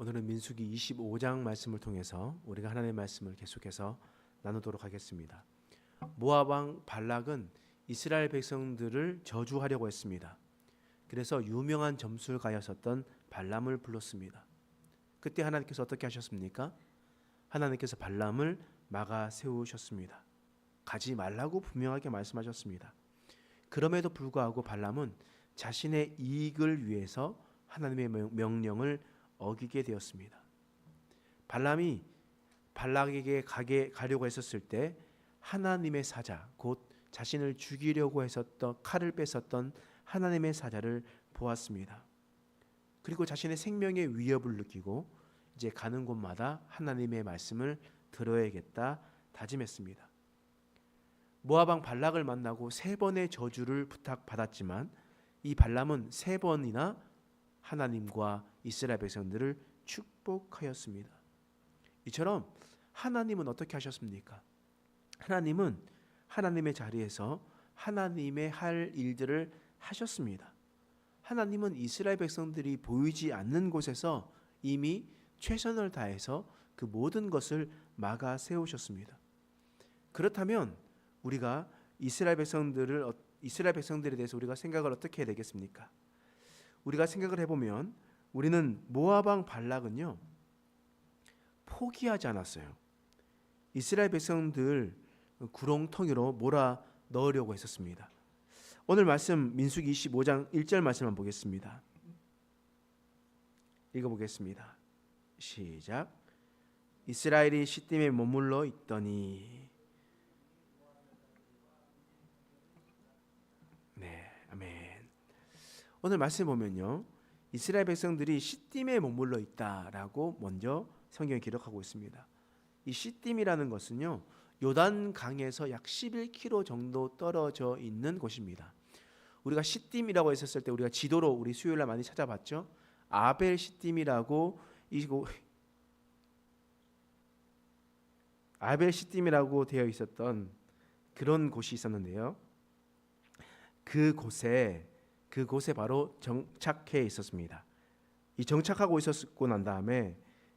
오늘은 민수기 25장 말씀을 통해서 우리가 하나님의 말씀을 계속해서 나누도록 하겠습니다. 모압 왕 발락은 이스라엘 백성들을 저주하려고 했습니다. 그래서 유명한 점술가였었던 발람을 불렀습니다. 그때 하나님께서 어떻게 하셨습니까? 하나님께서 발람을 막아 세우셨습니다. 가지 말라고 분명하게 말씀하셨습니다. 그럼에도 불구하고 발람은 자신의 이익을 위해서 하나님의 명령을 어기게 되었습니다. 발람이 발락에게 가려고 했었을 때 하나님의 사자, 곧 자신을 죽이려고 했었던 칼을 뺐었던 하나님의 사자를 보았습니다. 그리고 자신의 생명의 위협을 느끼고 이제 가는 곳마다 하나님의 말씀을 들어야겠다 다짐했습니다. 모압 왕 발락을 만나고 3번의 저주를 부탁받았지만 이 발람은 3번이나 하나님과 이스라엘 백성들을 축복하였습니다. 이처럼 하나님은 어떻게 하셨습니까? 하나님은 하나님의 자리에서 하나님의 할 일들을 하셨습니다. 하나님은 이스라엘 백성들이 보이지 않는 곳에서 이미 최선을 다해서 그 모든 것을 막아 세우셨습니다. 그렇다면 우리가 이스라엘 백성들에 대해서 우리가 생각을 어떻게 해야 되겠습니까? 우리가 생각을 해보면 우리는 모압 왕 발락은요 포기하지 않았어요. 이스라엘 백성들 구렁텅이로 몰아 넣으려고 했었습니다. 오늘 말씀 민수기 25장 1절 말씀만 보겠습니다. 읽어보겠습니다. 시작. 이스라엘이 시딤에 머물러 있더니. 네, 아멘. 오늘 말씀 보면요, 이스라엘 백성들이 시딤에 머물러 있다라고 먼저 성경에 기록하고 있습니다. 이 시딤이라는 것은요, 요단 강에서 약 11km 정도 떨어져 있는 곳입니다. 우리가 시딤이라고 했었을 때 우리가 지도로 우리 수요일날 많이 찾아봤죠. 아벨 시딤이라고 아벨 시딤이라고 되어 있었던 그런 곳이 있었는데요. 그곳에 바로 정착해 있었습니다. 이 정착하고 있었고 난 다음에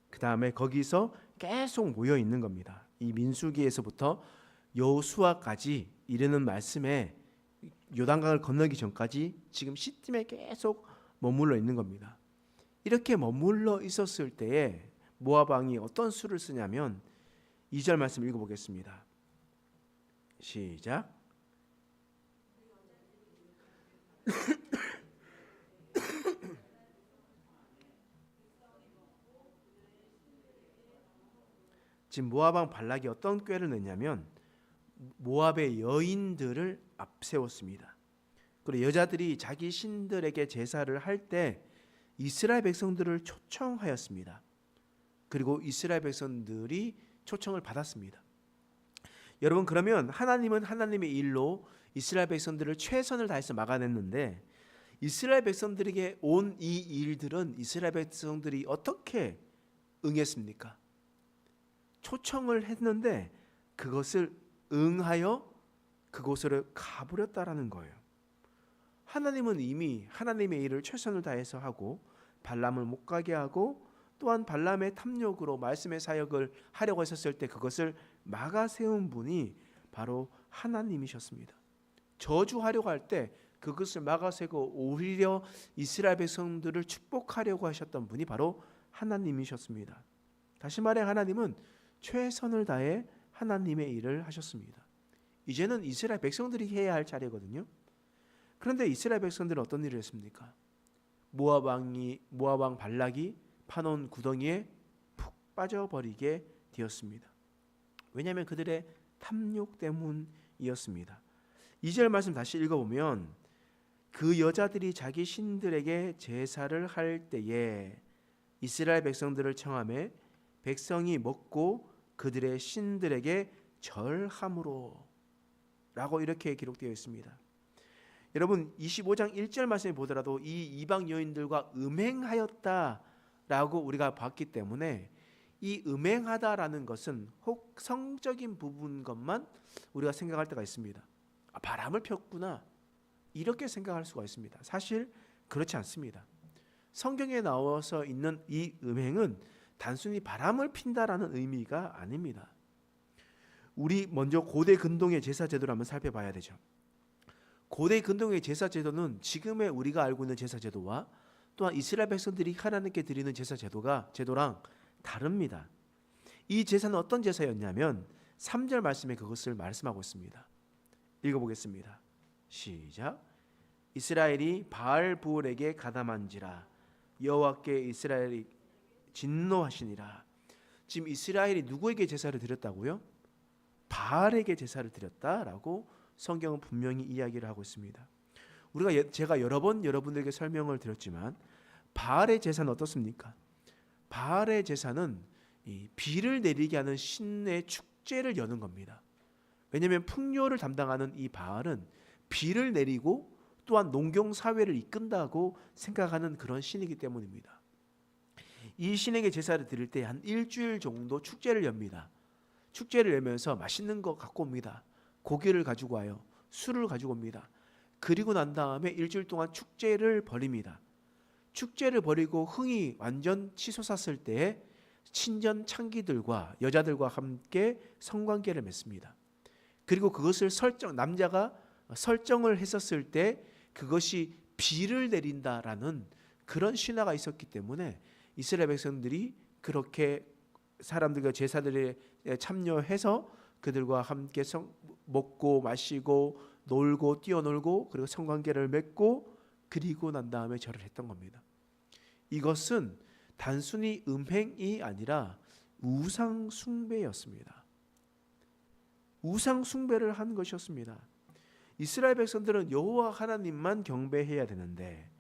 그 다음에 거기서 계속 모여 있는 겁니다. 이 민수기에서부터 여호수아까지 이르는 말씀에 요단강을 건너기 전까지 지금 시딤에 계속 머물러 있는 겁니다. 이렇게 머물러 있었을 때에 모압 왕이 어떤 수를 쓰냐면 2절 말씀 읽어보겠습니다. 시작. 지금 모압 왕 발락이 어떤 꾀를 냈냐면 모압의 여인들을 앞세웠습니다. 그리고 여자들이 자기 신들에게 제사를 할 때 이스라엘 백성들을 초청하였습니다. 그리고 이스라엘 백성들이 초청을 받았습니다. 여러분, 그러면 하나님은 하나님의 일로 이스라엘 백성들을 최선을 다해서 막아냈는데 이스라엘 백성들에게 온 이 일들은 이스라엘 백성들이 어떻게 응했습니까? 초청을 했는데 그것을 응하여 그곳으로 가버렸다라는 거예요. 하나님은 이미 하나님의 일을 최선을 다해서 하고 발람을 못 가게 하고 또한 발람의 탐욕으로 말씀의 사역을 하려고 했었을 때 그것을 막아 세운 분이 바로 하나님이셨습니다. 저주하려고 할 때 그것을 막아 세고 오히려 이스라엘 백성들을 축복하려고 하셨던 분이 바로 하나님이셨습니다. 다시 말해 하나님은 최선을 다해 하나님의 일을 하셨습니다. 이제는 이스라엘 백성들이 해야 할 차례거든요. 그런데 이스라엘 백성들은 어떤 일을 했습니까? 모압 왕 발락이 파놓은 구덩이에 푹 빠져버리게 되었습니다. 왜냐하면 그들의 탐욕 때문이었습니다. 2절 말씀 다시 읽어보면 그 여자들이 자기 신들에게 제사를 할 때에 이스라엘 백성들을 청하매 백성이 먹고 그들의 신들에게 절함으로 라고 이렇게 기록되어 있습니다. 여러분, 25장 1절 말씀에 보더라도 이 이방 여인들과 음행하였다라고 우리가 봤기 때문에 이 음행하다라는 것은 혹 성적인 부분 것만 우리가 생각할 때가 있습니다. 바람을 폈구나 이렇게 생각할 수가 있습니다. 사실 그렇지 않습니다. 성경에 나와서 있는 이 음행은 단순히 바람을 핀다라는 의미가 아닙니다. 우리 먼저 고대 근동의 제사 제도를 한번 살펴봐야 되죠. 고대 근동의 제사 제도는 지금의 우리가 알고 있는 제사 제도와 또한 이스라엘 백성들이 하나님께 드리는 제도랑 다릅니다. 이 제사는 어떤 제사였냐면 3절 말씀에 그것을 말씀하고 있습니다. 읽어보겠습니다. 시작. 이스라엘이 바알 부올에게 가담한지라 여호와께 이스라엘이 진노하시니라. 지금 이스라엘이 누구에게 제사를 드렸다고요? 바알에게 제사를 드렸다라고 성경은 분명히 이야기를 하고 있습니다. 제가 여러 번 여러분들에게 설명을 드렸지만 바알의 제사는 어떻습니까? 바알의 제사는 이 비를 내리게 하는 신의 축제를 여는 겁니다. 왜냐하면 풍요를 담당하는 이 바알은 비를 내리고 또한 농경 사회를 이끈다고 생각하는 그런 신이기 때문입니다. 이 신에게 제사를 드릴 때 한 일주일 정도 축제를 엽니다. 축제를 열면서 맛있는 거 갖고 옵니다. 고기를 가지고 와요. 술을 가지고 옵니다. 그리고 난 다음에 일주일 동안 축제를 벌입니다. 축제를 벌이고 흥이 완전 치솟았을 때에 친전 창기들과 여자들과 함께 성관계를 맺습니다. 그리고 그것을 남자가 설정을 했었을 때 그것이 비를 내린다라는 그런 신화가 있었기 때문에 이스라엘 백성들이 그렇게 사람들과 제사들에 참여해서 그들과 함께 먹고 마시고 놀고 뛰어놀고 그리고 성관계를 맺고 그리고 난 다음에 절을 했던 겁니다. 이것은 단순히 음행이 아니라 우상 숭배였습니다. 우상 숭배를 한 것이었습니다. 이스라엘 백성들은 여호와 하나님만 경배해야 되는데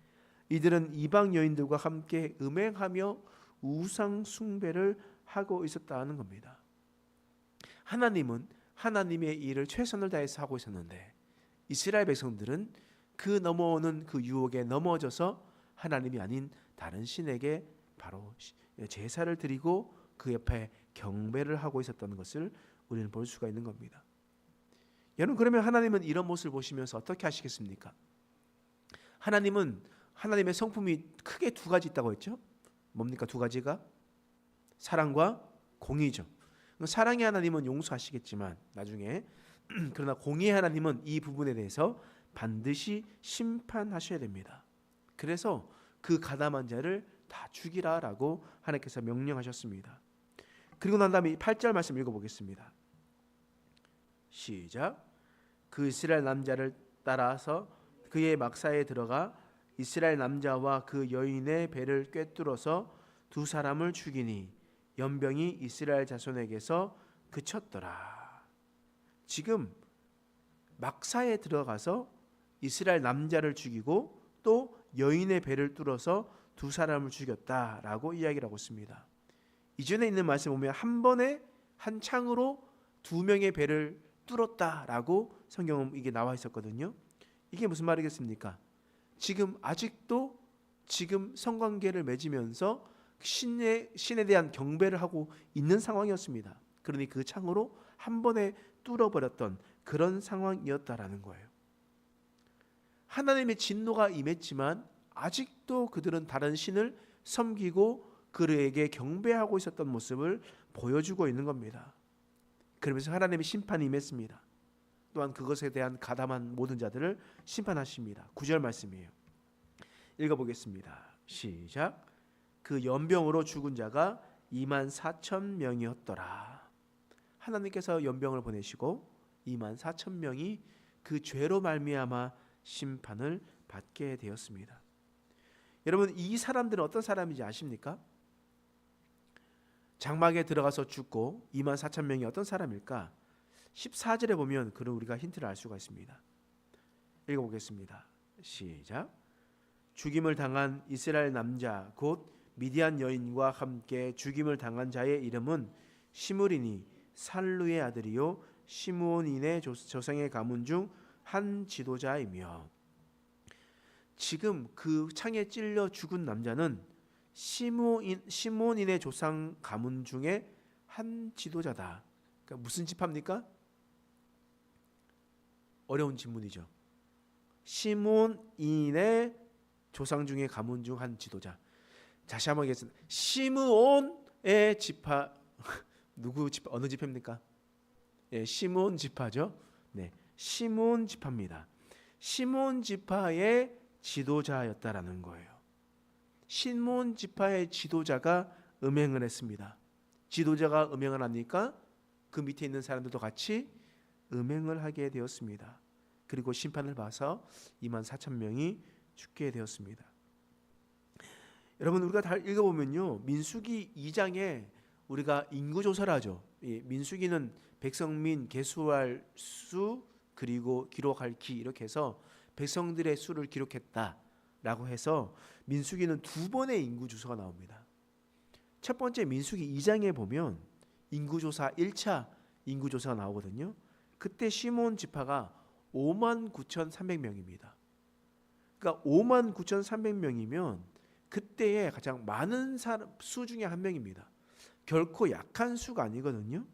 이들은 이방 여인들과 함께 음행하며 우상 숭배를 하고 있었다는 겁니다. 하나님은 하나님의 일을 최선을 다해서 하고 있었는데 이스라엘 백성들은 그 넘어오는 그 유혹에 넘어져서 하나님이 아닌 다른 신에게 바로 제사를 드리고 그 옆에 경배를 하고 있었던 것을 우리는 볼 수가 있는 겁니다. 여러분, 그러면 하나님은 이런 모습을 보시면서 어떻게 하시겠습니까? 하나님은 하나님의 성품이 크게 두 가지 있다고 했죠. 뭡니까? 두 가지가 사랑과 공의죠. 사랑의 하나님은 용서하시겠지만 나중에 그러나 공의의 하나님은 이 부분에 대해서 반드시 심판하셔야 됩니다. 그래서 그 가담한 자를 다 죽이라라고 하나님께서 명령하셨습니다. 그리고 난 다음에 8절 말씀 읽어보겠습니다. 시작. 그 이스라엘 남자를 따라서 그의 막사에 들어가 이스라엘 남자와 그 여인의 배를 꿰뚫어서 두 사람을 죽이니 연병이 이스라엘 자손에게서 그쳤더라. 지금 막사에 들어가서 이스라엘 남자를 죽이고 또 여인의 배를 뚫어서 두 사람을 죽였다라고 이야기를 하고 있습니다. 이전에 있는 말씀 보면 한 번에 한 창으로 두 명의 배를 뚫었다라고 성경은 이게 나와 있었거든요. 이게 무슨 말이겠습니까? 지금 아직도 성관계를 맺으면서 신에 대한 경배를 하고 있는 상황이었습니다. 그러니 그 창으로 한 번에 뚫어버렸던 그런 상황이었다라는 거예요. 하나님의 진노가 임했지만 아직도 그들은 다른 신을 섬기고 그에게 경배하고 있었던 모습을 보여주고 있는 겁니다. 그러면서 하나님의 심판이 임했습니다. 또한 그것에 대한 가담한 모든 자들을 심판하십니다. 9절 말씀이에요. 읽어보겠습니다. 시작. 그 연병으로 죽은 자가 24,000명이었더라. 하나님께서 연병을 보내시고 24,000명이 그 죄로 말미암아 심판을 받게 되었습니다. 여러분, 이 사람들은 어떤 사람인지 아십니까? 장막에 들어가서 죽고 24,000명이 어떤 사람일까? 14절에 보면 그런 우리가 힌트를 알 수가 있습니다. 읽어보겠습니다. 시작. 죽임을 당한 이스라엘 남자 곧 미디안 여인과 함께 죽임을 당한 자의 이름은 시므리니 살루의 아들이요 시므온인의 조상의 가문 중 한 지도자이며, 지금 그 창에 찔려 죽은 남자는 시므온인의 조상 가문 중에 한 지도자다. 그러니까 무슨 지파입니까? 어려운 질문이죠. 시므온인의 조상 중에 가문 중 한 지도자. 다시 한번 얘기하겠습니다. 시므온의 지파 누구 지파 어느 지파입니까? 예, 시므온 지파죠. 네, 시므온 지파입니다. 시므온 지파의 지도자였다라는 거예요. 시므온 지파의 지도자가 음행을 했습니다. 지도자가 음행을 하니까 그 밑에 있는 사람들도 같이 음행을 하게 되었습니다. 그리고 심판을 봐서 24,000명이 죽게 되었습니다. 여러분, 우리가 다 읽어보면요, 민수기 2장에 우리가 인구조사를 하죠. 민수기는 백성민 계수할 수 그리고 기록할 기 이렇게 해서 백성들의 수를 기록했다라고 해서 민수기는 두 번의 인구조사가 나옵니다. 첫 번째 민수기 2장에 보면 인구조사 1차 인구조사가 나오거든요. 그때 시므온 지파가 59,300명입니다. 그러니까 59,300명이면 그때의 가장 많은 수 중에 한 명입니다. 결코 약한 수가 아니거든요.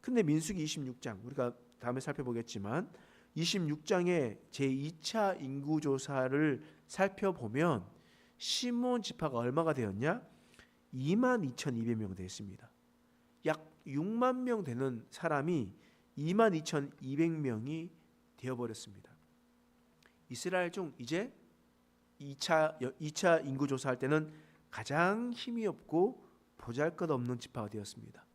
근데 민수기 26장 우리가 다음에 살펴보겠지만 26장의 제2차 인구조사를 살펴보면 시므온 지파가 얼마가 되었냐? 22,200명 되었습니다. 약 6만 명 되는 사람이 22,200명이 되어버렸습니다. 이스라엘 중 이제 2차 인구조사할 때는 가장 힘이 없고 보잘것없는 지파가 되었습니다.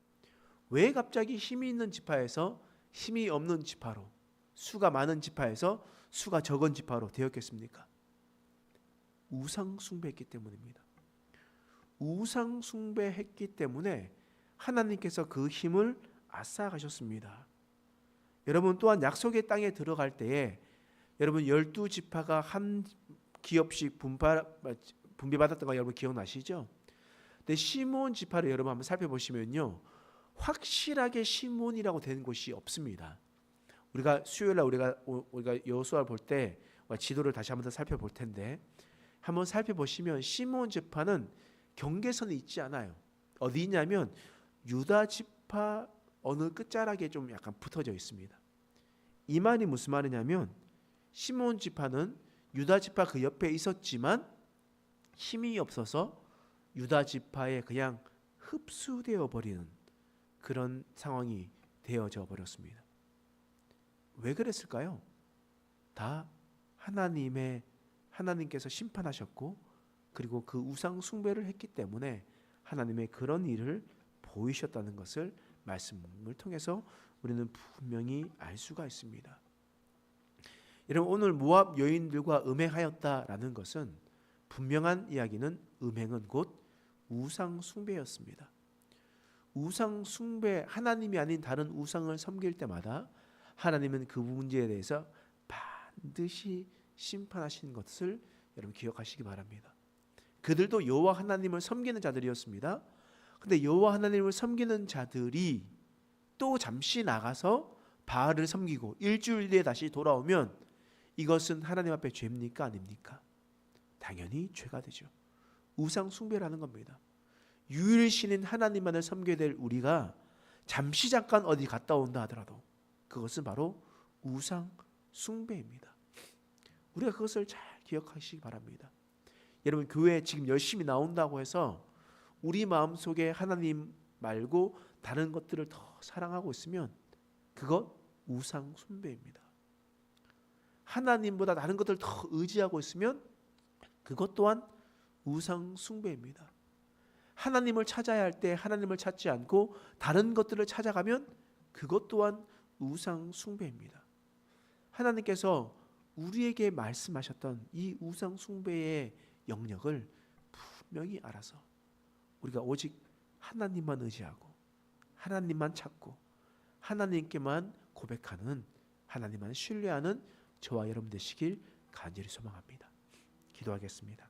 왜 갑자기 힘이 있는 지파에서 힘이 없는 지파로, 수가 많은 지파에서 수가 적은 지파로 되었겠습니까? 우상 숭배했기 때문입니다. 우상 숭배했기 때문에 하나님께서 그 힘을 앗아가셨습니다. 여러분 또한 약속의 땅에 들어갈 때에 여러분 12지파가 한 기업씩 분배받았던 거 여러분 기억나시죠? 근데 시므온 지파를 여러분 한번 살펴보시면요, 확실하게 시므온이라고 된 곳이 없습니다. 우리가 수요일날 우리가 여호수아를 볼 때 지도를 다시 한번 더 살펴볼 텐데 한번 살펴보시면 시므온 지파는 경계선이 있지 않아요. 어디 있냐면 유다 지파 어느 끝자락에 좀 약간 붙어져 있습니다. 이 말이 무슨 말이냐면 시므온 지파는 유다 지파 그 옆에 있었지만 힘이 없어서 유다 지파에 그냥 흡수되어 버리는 그런 상황이 되어져 버렸습니다. 왜 그랬을까요? 다 하나님께서 심판하셨고 그리고 그 우상 숭배를 했기 때문에 하나님의 그런 일을 보이셨다는 것을 말씀을 통해서 우리는 분명히 알 수가 있습니다. 여러분 오늘 모압 여인들과 음행하였다라는 것은 분명한 이야기는 음행은 곧 우상 숭배였습니다. 우상 숭배, 하나님이 아닌 다른 우상을 섬길 때마다 하나님은 그 문제에 대해서 반드시 심판하시는 것을 여러분 기억하시기 바랍니다. 그들도 여호와 하나님을 섬기는 자들이었습니다. 근데 여호와 하나님을 섬기는 자들이 또 잠시 나가서 바알을 섬기고 일주일 뒤에 다시 돌아오면 이것은 하나님 앞에 죄입니까 아닙니까? 당연히 죄가 되죠. 우상 숭배라는 겁니다. 유일신인 하나님만을 섬겨야 될 우리가 잠시 잠깐 어디 갔다 온다 하더라도 그것은 바로 우상 숭배입니다. 우리가 그것을 잘 기억하시기 바랍니다. 여러분 교회에 지금 열심히 나온다고 해서 우리 마음속에 하나님 말고 다른 것들을 더 사랑하고 있으면 그것 우상 숭배입니다. 하나님보다 다른 것들을 더 의지하고 있으면 그것 또한 우상 숭배입니다. 하나님을 찾아야 할 때 하나님을 찾지 않고 다른 것들을 찾아가면 그것 또한 우상 숭배입니다. 하나님께서 우리에게 말씀하셨던 이 우상 숭배의 영역을 분명히 알아서 우리가 오직 하나님만 의지하고 하나님만 찾고 하나님께만 고백하는, 하나님만 신뢰하는 저와 여러분 되시길 간절히 소망합니다. 기도하겠습니다.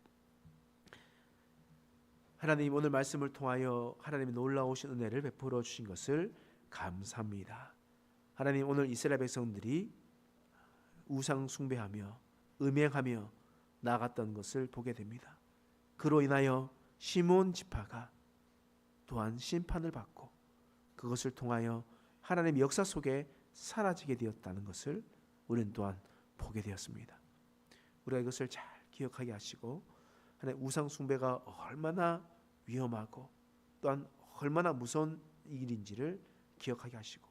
하나님, 오늘 말씀을 통하여 하나님의 놀라우신 은혜를 베풀어 주신 것을 감사합니다. 하나님, 오늘 이스라엘 백성들이 우상 숭배하며 음행하며 나갔던 것을 보게 됩니다. 그로 인하여 시므온 지파가 또한 심판을 받고 그것을 통하여 하나님의 역사 속에 사라지게 되었다는 것을 우리는 또한 보게 되었습니다. 우리가 이것을 잘 기억하게 하시고 하나님 우상 숭배가 얼마나 위험하고 또한 얼마나 무서운 일인지를 기억하게 하시고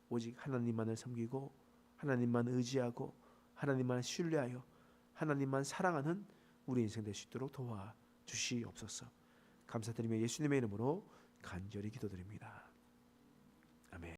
오직 하나님만을 섬기고 하나님만 의지하고 하나님만 신뢰하여 하나님만 사랑하는 우리 인생 될 수 있도록 도와주시옵소서. 감사드리며 예수님의 이름으로 간절히 기도드립니다.